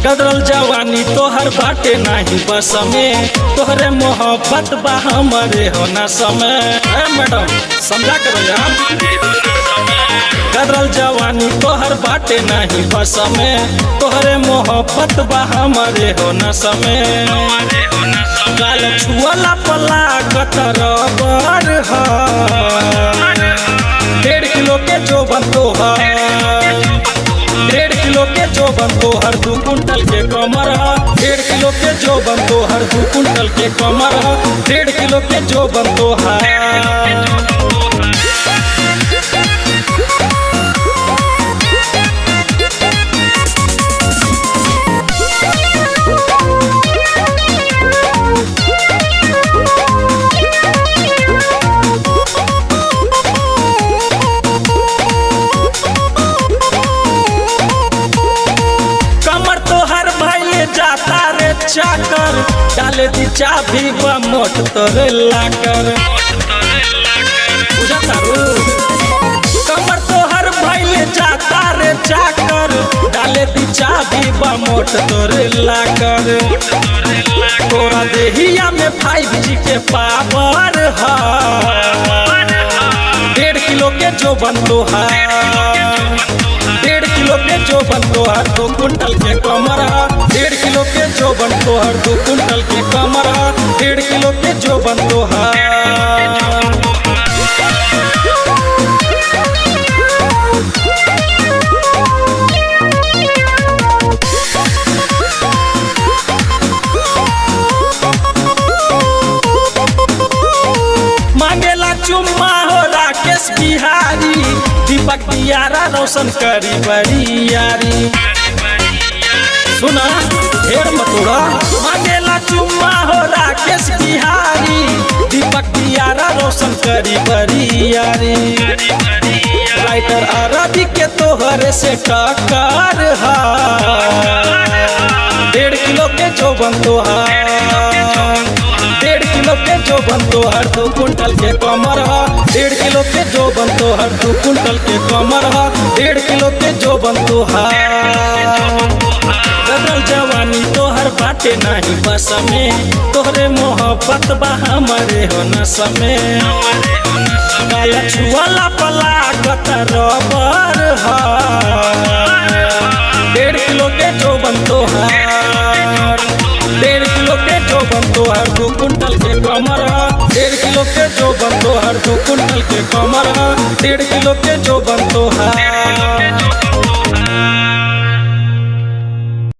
गदरल जवानी तोहर बाटे नहीं बस में, तोहरे मोहब्बत बा हमरे हो न समय। मैडम समझा करो यार, गदरल जवानी तोहर बाटे नहीं बस में, तोहरे मोहब्बत बा हमरे हो न समय। गाल छुअला पला कतर बर है, 1.5 किलो के जो बनतो है, 1.5 किलो के जो बनतो हर 2 कुंटल के कमर, 1.5 किलो के जो बनतो हर 2 कुंटल के कमर, 1.5 किलो के जो बनतो है। जाता रे चाकर डाले दी चाबी व मोट तोरे लाकर, कमर तो हर भाई जाता रे चाकर डाले दी चाबी व मोट तोरे लाकर। तोरा देहिया में 5G के पावर है, 1.5 किलो के जो बनतो है, 1.5 किलो के जो बनतो हर 2 कुंटल के कमर, 1.5 किलो के जो बनतो हर 2 कुंटल के कमर, 1.5 किलो के जो बनतो है। मांगेला चुम्मा हो राकेश बिहारी, दीपक दियारा रोशन करी बड़ी यारी। सुना ढेर मतोड़ा, मांगेला चुम्मा हो राकेश बिहारी, दीपक दियारा रोशन करी बड़ी यारी। राइटर अरबी के तोहरे से टक्कर है, 1.5 किलो के जो बनतो है, 1.5 किलो के जो बनतो हर 2 कुंटल के कमर, 1.5 किलो के जो बनतो हर 2 कुंटल के कमर, 1.5 किलो के जो बनतो है। गदरल जवानी तोहर बाटे नहीं बस में, तोहरे मोहब्बत बा हमरे हो न समय। गाल छुअला पला कतर बर है, 1.5 किलो के जो बनतो है, 1.5 किलो के जो बनतो हर 2 कुंटल के कमर, 1.5 किलो के जो बनतो हर 2 कुंटल के कमर, 1.5 किलो के जो बनतो है।